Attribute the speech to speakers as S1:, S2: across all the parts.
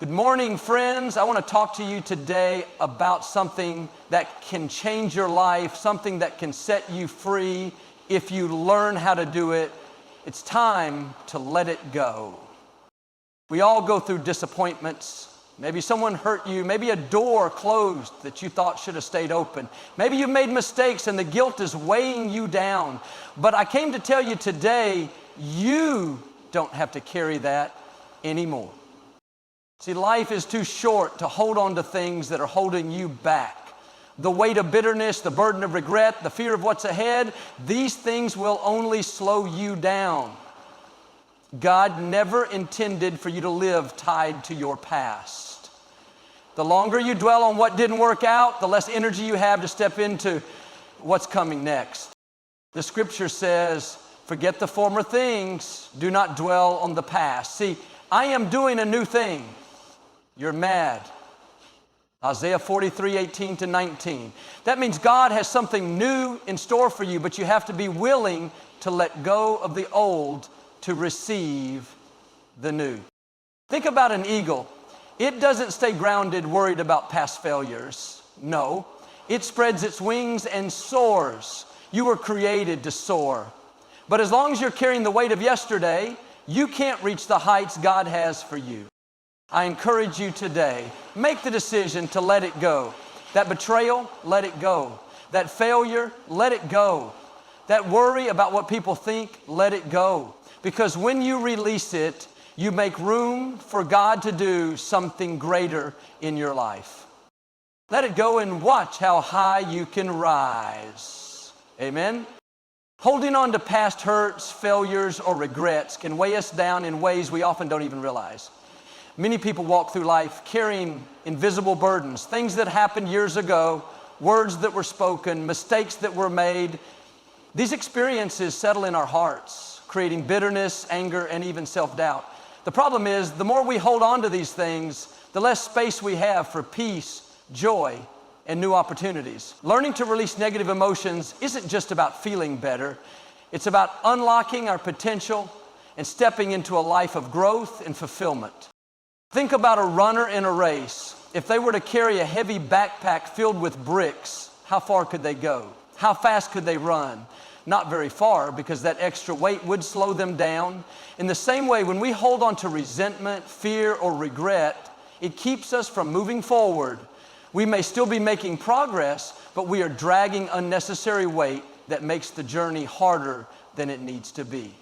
S1: Good morning, friends. I want to talk to you today about something that can change your life, something that can set you free if you learn how to do it. It's time to let it go. We all go through disappointments. Maybe someone hurt you. Maybe a door closed that you thought should have stayed open. Maybe you've made mistakes and the guilt is weighing you down. But I came to tell you today, you don't have to carry that anymore. See, life is too short to hold on to things that are holding you back. The weight of bitterness, the burden of regret, the fear of what's ahead, these things will only slow you down. God never intended for you to live tied to your past. The longer you dwell on what didn't work out, the less energy you have to step into what's coming next. The scripture says, forget the former things, do not dwell on the past. See, I am doing a new thing. You're mad. Isaiah 43:18-19. That means God has something new in store for you, but you have to be willing to let go of the old to receive the new. Think about an eagle. It doesn't stay grounded, worried about past failures. No, it spreads its wings and soars. You were created to soar. But as long as you're carrying the weight of yesterday, you can't reach the heights God has for you. I encourage you today, make the decision to let it go. That betrayal, let it go. That failure, let it go. That worry about what people think, let it go. Because when you release it, you make room for God to do something greater in your life. Let it go and watch how high you can rise. Amen? Holding on to past hurts, failures, or regrets can weigh us down in ways we often don't even realize. Many people walk through life carrying invisible burdens, things that happened years ago, words that were spoken, mistakes that were made. These experiences settle in our hearts, creating bitterness, anger, and even self-doubt. The problem is, the more we hold on to these things, the less space we have for peace, joy, and new opportunities. Learning to release negative emotions isn't just about feeling better. It's about unlocking our potential and stepping into a life of growth and fulfillment. Think about a runner in a race. If they were to carry a heavy backpack filled with bricks, how far could they go? How fast could they run? Not very far, because that extra weight would slow them down. In the same way, when we hold on to resentment, fear, or regret, it keeps us from moving forward. We may still be making progress, but we are dragging unnecessary weight that makes the journey harder than it needs to be.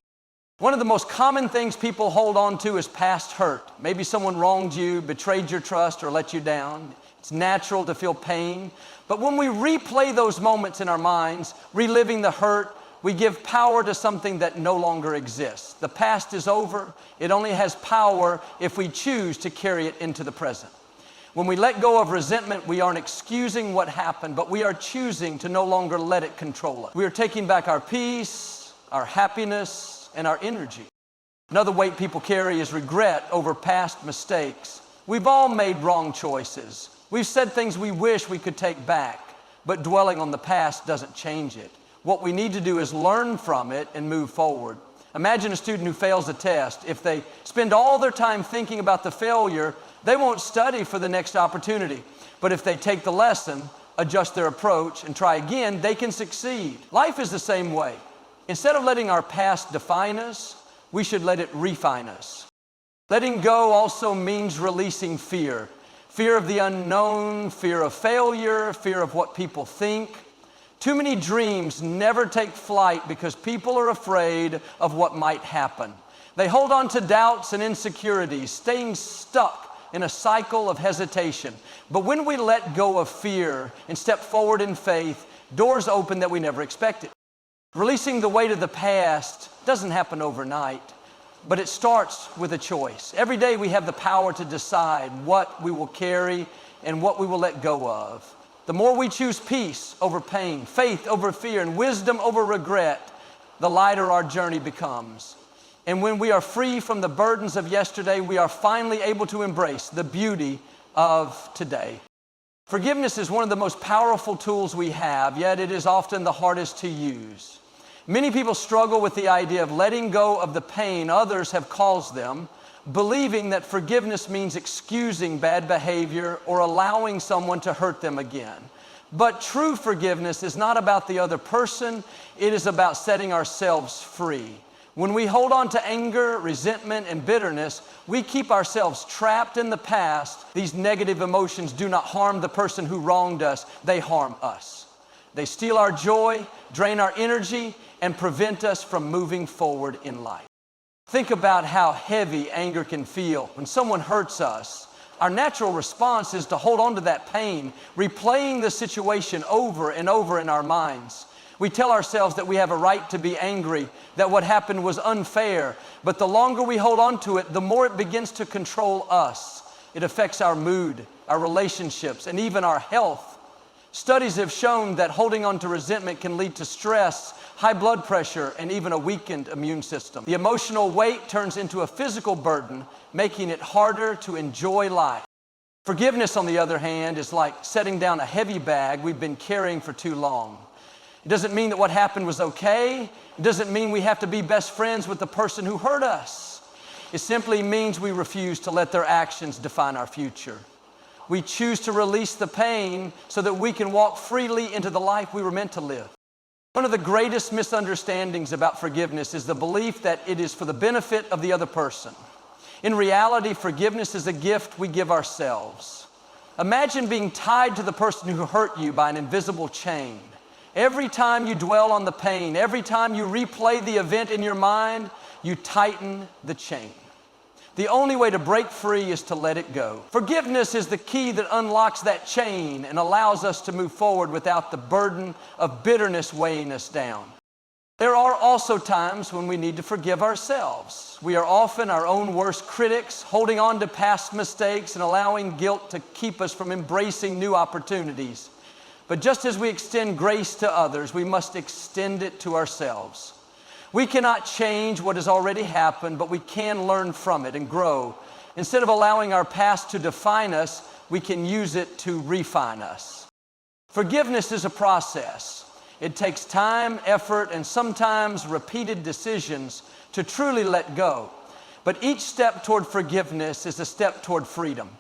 S1: One of the most common things people hold on to is past hurt. Maybe someone wronged you, betrayed your trust, or let you down. It's natural to feel pain. But when we replay those moments in our minds, reliving the hurt, we give power to something that no longer exists. The past is over. It only has power if we choose to carry it into the present. When we let go of resentment, we aren't excusing what happened, but we are choosing to no longer let it control us. We are taking back our peace, our happiness, and our energy. Another weight people carry is regret over past mistakes. We've all made wrong choices. We've said things we wish we could take back, but dwelling on the past doesn't change it. What we need to do is learn from it and move forward. Imagine a student who fails a test. If they spend all their time thinking about the failure, they won't study for the next opportunity. But if they take the lesson, adjust their approach, and try again, they can succeed. Life is the same way. Instead of letting our past define us, we should let it refine us. Letting go also means releasing fear. Fear of the unknown, fear of failure, fear of what people think. Too many dreams never take flight because people are afraid of what might happen. They hold on to doubts and insecurities, staying stuck in a cycle of hesitation. But when we let go of fear and step forward in faith, doors open that we never expected. Releasing the weight of the past doesn't happen overnight, but it starts with a choice. Every day we have the power to decide what we will carry and what we will let go of. The more we choose peace over pain, faith over fear, and wisdom over regret, the lighter our journey becomes. And when we are free from the burdens of yesterday, we are finally able to embrace the beauty of today. Forgiveness is one of the most powerful tools we have, yet it is often the hardest to use. Many people struggle with the idea of letting go of the pain others have caused them, believing that forgiveness means excusing bad behavior or allowing someone to hurt them again. But true forgiveness is not about the other person, it is about setting ourselves free. When we hold on to anger, resentment, and bitterness, we keep ourselves trapped in the past. These negative emotions do not harm the person who wronged us, they harm us. They steal our joy, drain our energy, and prevent us from moving forward in life. Think about how heavy anger can feel when someone hurts us. Our natural response is to hold on to that pain, replaying the situation over and over in our minds. We tell ourselves that we have a right to be angry, that what happened was unfair, but the longer we hold on to it, the more it begins to control us. It affects our mood, our relationships, and even our health. Studies have shown that holding on to resentment can lead to stress, high blood pressure, and even a weakened immune system. The emotional weight turns into a physical burden, making it harder to enjoy life. Forgiveness, on the other hand, is like setting down a heavy bag we've been carrying for too long. It doesn't mean that what happened was okay. It doesn't mean we have to be best friends with the person who hurt us. It simply means we refuse to let their actions define our future. We choose to release the pain so that we can walk freely into the life we were meant to live. One of the greatest misunderstandings about forgiveness is the belief that it is for the benefit of the other person. In reality, forgiveness is a gift we give ourselves. Imagine being tied to the person who hurt you by an invisible chain. Every time you dwell on the pain, every time you replay the event in your mind, you tighten the chain. The only way to break free is to let it go. Forgiveness is the key that unlocks that chain and allows us to move forward without the burden of bitterness weighing us down. There are also times when we need to forgive ourselves. We are often our own worst critics, holding on to past mistakes and allowing guilt to keep us from embracing new opportunities. But just as we extend grace to others, we must extend it to ourselves. We cannot change what has already happened, but we can learn from it and grow. Instead of allowing our past to define us, we can use it to refine us. Forgiveness is a process. It takes time, effort, and sometimes repeated decisions to truly let go. But each step toward forgiveness is a step toward freedom.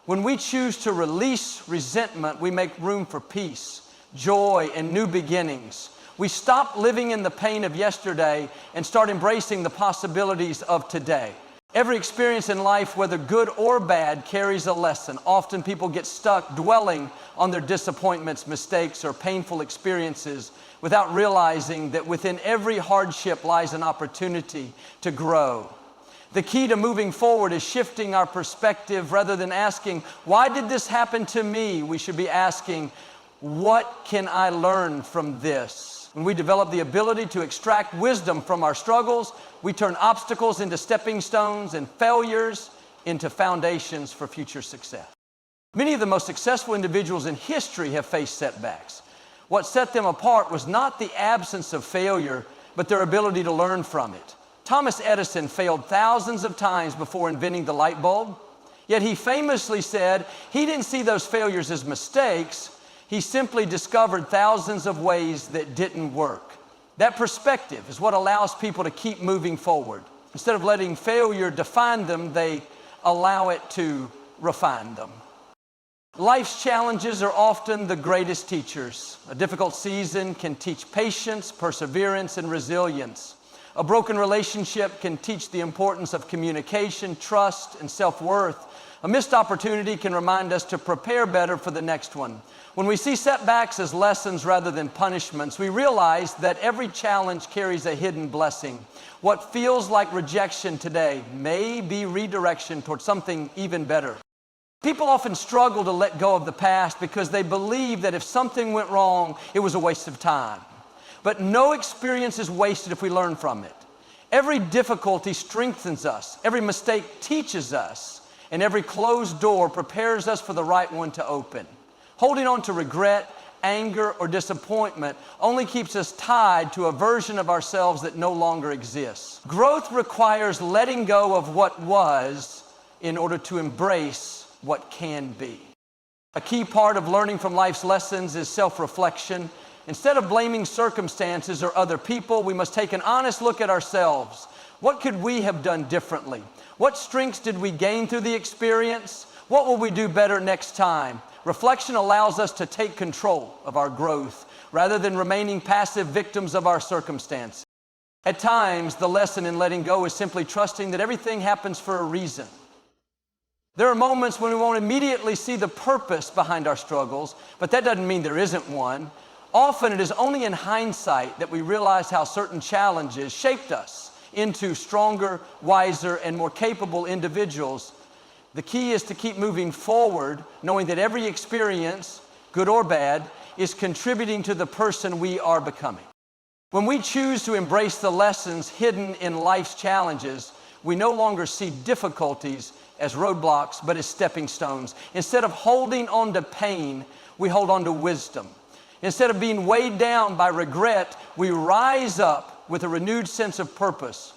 S1: When we choose to release resentment, we make room for peace, joy, and new beginnings. We stop living in the pain of yesterday and start embracing the possibilities of today. Every experience in life, whether good or bad, carries a lesson. Often people get stuck dwelling on their disappointments, mistakes, or painful experiences without realizing that within every hardship lies an opportunity to grow. The key to moving forward is shifting our perspective. Rather than asking, why did this happen to me? We should be asking, what can I learn from this? When we develop the ability to extract wisdom from our struggles, we turn obstacles into stepping stones and failures into foundations for future success. Many of the most successful individuals in history have faced setbacks. What set them apart was not the absence of failure, but their ability to learn from it. Thomas Edison failed thousands of times before inventing the light bulb, yet he famously said he didn't see those failures as mistakes. He simply discovered thousands of ways that didn't work. That perspective is what allows people to keep moving forward. Instead of letting failure define them, they allow it to refine them. Life's challenges are often the greatest teachers. A difficult season can teach patience, perseverance, and resilience. A broken relationship can teach the importance of communication, trust, and self-worth. A missed opportunity can remind us to prepare better for the next one. When we see setbacks as lessons rather than punishments, we realize that every challenge carries a hidden blessing. What feels like rejection today may be redirection towards something even better. People often struggle to let go of the past because they believe that if something went wrong, it was a waste of time. But no experience is wasted if we learn from it. Every difficulty strengthens us, every mistake teaches us, and every closed door prepares us for the right one to open. Holding on to regret, anger, or disappointment only keeps us tied to a version of ourselves that no longer exists. Growth requires letting go of what was in order to embrace what can be. A key part of learning from life's lessons is self-reflection. Instead of blaming circumstances or other people, we must take an honest look at ourselves. What could we have done differently? What strengths did we gain through the experience? What will we do better next time? Reflection allows us to take control of our growth rather than remaining passive victims of our circumstances. At times, the lesson in letting go is simply trusting that everything happens for a reason. There are moments when we won't immediately see the purpose behind our struggles, but that doesn't mean there isn't one. Often it is only in hindsight that we realize how certain challenges shaped us into stronger, wiser, and more capable individuals. The key is to keep moving forward, knowing that every experience, good or bad, is contributing to the person we are becoming. When we choose to embrace the lessons hidden in life's challenges, we no longer see difficulties as roadblocks, but as stepping stones. Instead of holding on to pain, we hold on to wisdom. Instead of being weighed down by regret, we rise up with a renewed sense of purpose.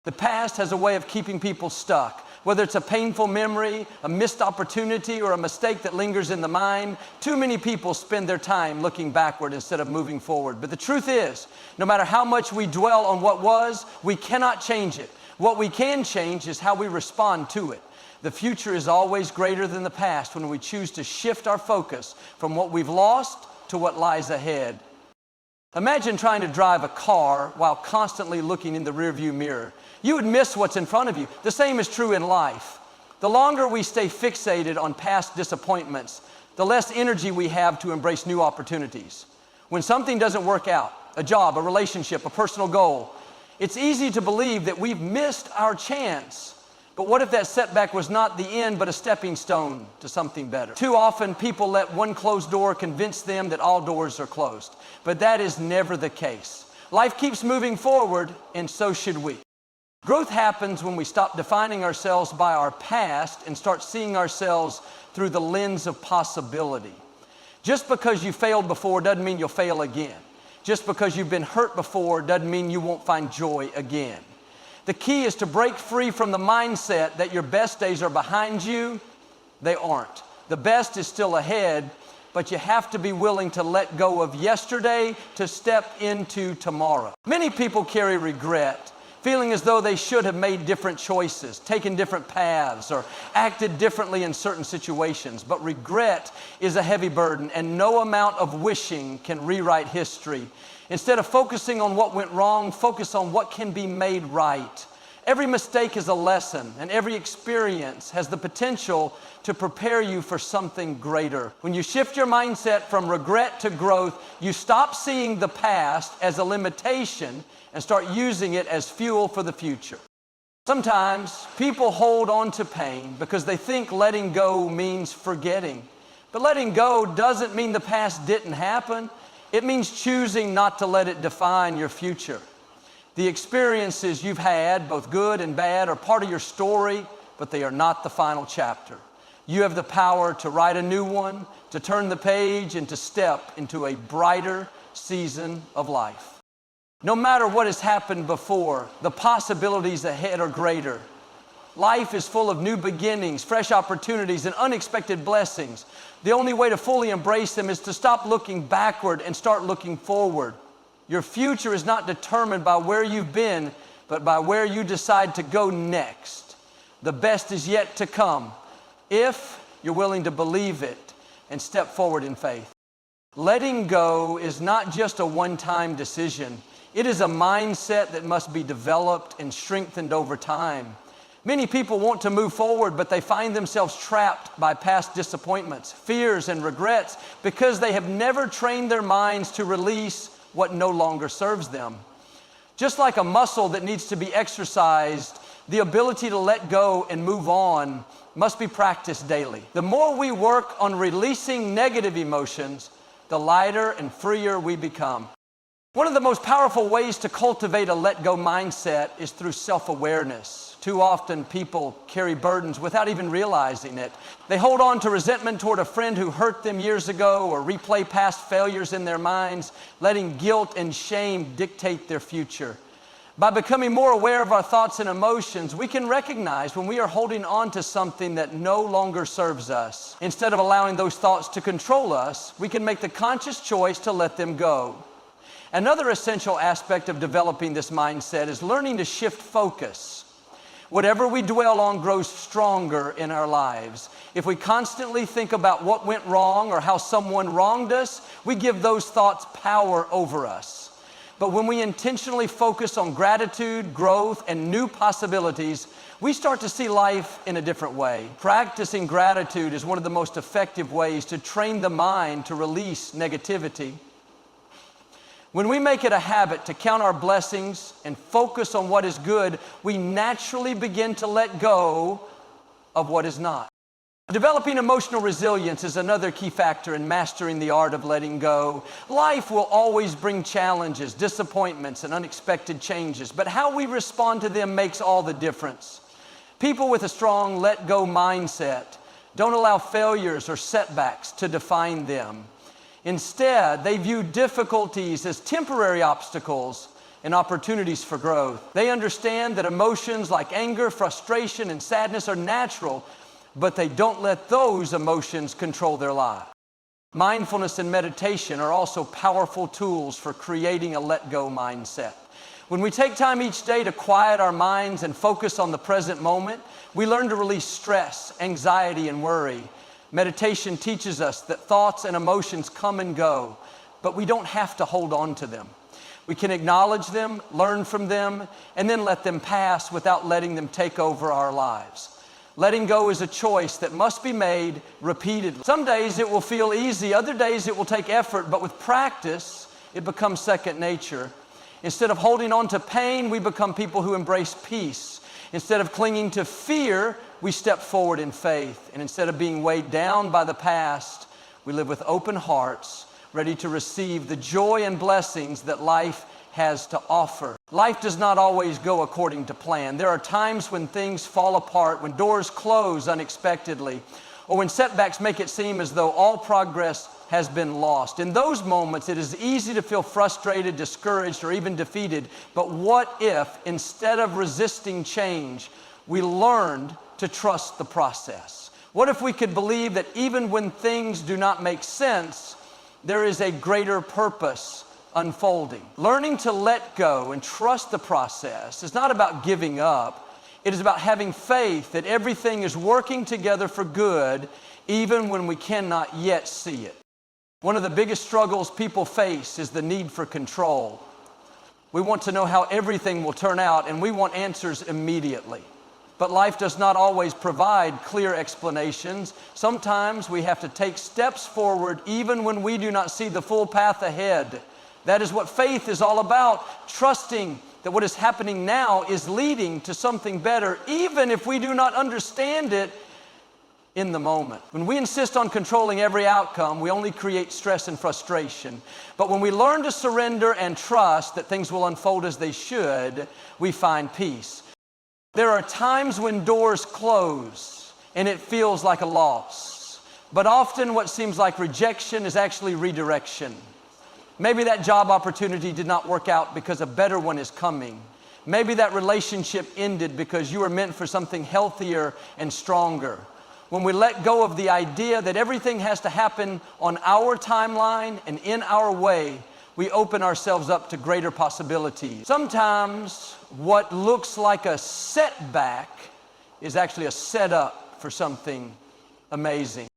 S1: The past has a way of keeping people stuck. Whether it's a painful memory, a missed opportunity, or a mistake that lingers in the mind, too many people spend their time looking backward instead of moving forward. But the truth is, no matter how much we dwell on what was, we cannot change it. What we can change is how we respond to it. The future is always greater than the past when we choose to shift our focus from what we've lost to what lies ahead. Imagine trying to drive a car while constantly looking in the rearview mirror. You would miss what's in front of you. The same is true in life. The longer we stay fixated on past disappointments, the less energy we have to embrace new opportunities. When something doesn't work out, a job, a relationship, a personal goal, it's easy to believe that we've missed our chance. But what if that setback was not the end, but a stepping stone to something better? Too often, people let one closed door convince them that all doors are closed. But that is never the case. Life keeps moving forward, and so should we. Growth happens when we stop defining ourselves by our past and start seeing ourselves through the lens of possibility. Just because you failed before doesn't mean you'll fail again. Just because you've been hurt before doesn't mean you won't find joy again. The key is to break free from the mindset that your best days are behind you. They aren't. The best is still ahead, but you have to be willing to let go of yesterday to step into tomorrow. Many people carry regret, feeling as though they should have made different choices, taken different paths, or acted differently in certain situations. But regret is a heavy burden, and no amount of wishing can rewrite history. Instead of focusing on what went wrong, focus on what can be made right. Every mistake is a lesson, and every experience has the potential to prepare you for something greater. When you shift your mindset from regret to growth, you stop seeing the past as a limitation and start using it as fuel for the future. Sometimes people hold on to pain because they think letting go means forgetting. But letting go doesn't mean the past didn't happen. It means choosing not to let it define your future. The experiences you've had, both good and bad, are part of your story, but they are not the final chapter. You have the power to write a new one, to turn the page, and to step into a brighter season of life. No matter what has happened before, the possibilities ahead are greater. Life is full of new beginnings, fresh opportunities, and unexpected blessings. The only way to fully embrace them is to stop looking backward and start looking forward. Your future is not determined by where you've been, but by where you decide to go next. The best is yet to come, if you're willing to believe it and step forward in faith. Letting go is not just a one-time decision. It is a mindset that must be developed and strengthened over time. Many people want to move forward, but they find themselves trapped by past disappointments, fears, and regrets because they have never trained their minds to release what no longer serves them. Just like a muscle that needs to be exercised, the ability to let go and move on must be practiced daily. The more we work on releasing negative emotions, the lighter and freer we become. One of the most powerful ways to cultivate a let-go mindset is through self-awareness. Too often people carry burdens without even realizing it. They hold on to resentment toward a friend who hurt them years ago or replay past failures in their minds, letting guilt and shame dictate their future. By becoming more aware of our thoughts and emotions, we can recognize when we are holding on to something that no longer serves us. Instead of allowing those thoughts to control us, we can make the conscious choice to let them go. Another essential aspect of developing this mindset is learning to shift focus. Whatever we dwell on grows stronger in our lives. If we constantly think about what went wrong or how someone wronged us, we give those thoughts power over us. But when we intentionally focus on gratitude, growth, and new possibilities, we start to see life in a different way. Practicing gratitude is one of the most effective ways to train the mind to release negativity. When we make it a habit to count our blessings and focus on what is good, we naturally begin to let go of what is not. Developing emotional resilience is another key factor in mastering the art of letting go. Life will always bring challenges, disappointments, and unexpected changes, but how we respond to them makes all the difference. People with a strong let-go mindset don't allow failures or setbacks to define them. Instead, they view difficulties as temporary obstacles and opportunities for growth. They understand that emotions like anger, frustration, and sadness are natural, but they don't let those emotions control their lives. Mindfulness and meditation are also powerful tools for creating a let-go mindset. When we take time each day to quiet our minds and focus on the present moment, we learn to release stress, anxiety, and worry. Meditation teaches us that thoughts and emotions come and go, but we don't have to hold on to them. We can acknowledge them, learn from them, and then let them pass without letting them take over our lives. Letting go is a choice that must be made repeatedly. Some days it will feel easy, other days it will take effort, but with practice, it becomes second nature. Instead of holding on to pain, we become people who embrace peace. Instead of clinging to fear, we step forward in faith. And instead of being weighed down by the past, we live with open hearts, ready to receive the joy and blessings that life has to offer. Life does not always go according to plan. There are times when things fall apart, when doors close unexpectedly, or when setbacks make it seem as though all progress has been lost. In those moments, it is easy to feel frustrated, discouraged, or even defeated. But what if, instead of resisting change, we learned to trust the process? What if we could believe that even when things do not make sense, there is a greater purpose unfolding? Learning to let go and trust the process is not about giving up. It is about having faith that everything is working together for good, even when we cannot yet see it. One of the biggest struggles people face is the need for control. We want to know how everything will turn out, and we want answers immediately. But life does not always provide clear explanations. Sometimes we have to take steps forward even when we do not see the full path ahead. That is what faith is all about, trusting that what is happening now is leading to something better, even if we do not understand it in the moment. When we insist on controlling every outcome, we only create stress and frustration. But when we learn to surrender and trust that things will unfold as they should, we find peace. There are times when doors close and it feels like a loss. But often what seems like rejection is actually redirection. Maybe that job opportunity did not work out because a better one is coming. Maybe that relationship ended because you were meant for something healthier and stronger. When we let go of the idea that everything has to happen on our timeline and in our way, we open ourselves up to greater possibilities. Sometimes what looks like a setback is actually a setup for something amazing.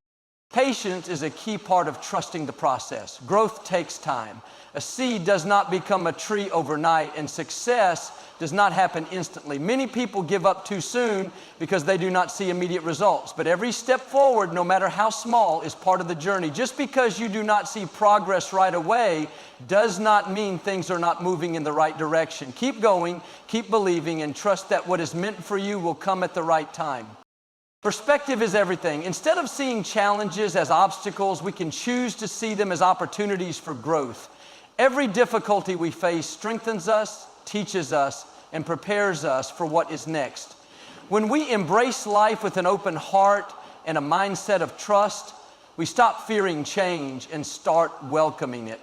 S1: Patience is a key part of trusting the process. Growth takes time. A seed does not become a tree overnight, and success does not happen instantly. Many people give up too soon because they do not see immediate results. But every step forward, no matter how small, is part of the journey. Just because you do not see progress right away does not mean things are not moving in the right direction. Keep going, keep believing, and trust that what is meant for you will come at the right time. Perspective is everything. Instead of seeing challenges as obstacles, we can choose to see them as opportunities for growth. Every difficulty we face strengthens us, teaches us, and prepares us for what is next. When we embrace life with an open heart and a mindset of trust, we stop fearing change and start welcoming it.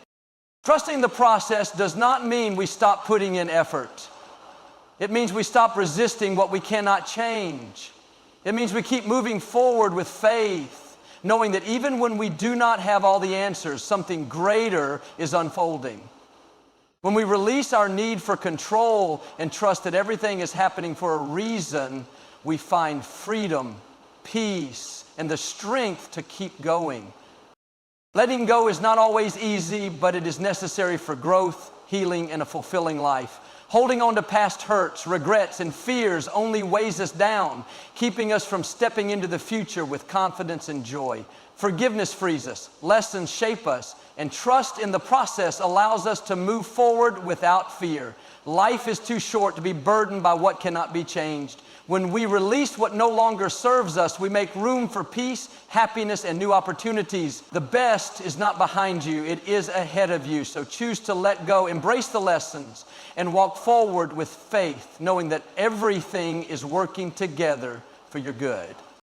S1: Trusting the process does not mean we stop putting in effort. It means we stop resisting what we cannot change. It means we keep moving forward with faith, knowing that even when we do not have all the answers, something greater is unfolding. When we release our need for control and trust that everything is happening for a reason, we find freedom, peace, and the strength to keep going. Letting go is not always easy, but it is necessary for growth, healing, and a fulfilling life. Holding on to past hurts, regrets, and fears only weighs us down, keeping us from stepping into the future with confidence and joy. Forgiveness frees us, lessons shape us, and trust in the process allows us to move forward without fear. Life is too short to be burdened by what cannot be changed. When we release what no longer serves us, we make room for peace, happiness, and new opportunities. The best is not behind you, it is ahead of you. So choose to let go, embrace the lessons, and walk forward with faith, knowing that everything is working together for your good.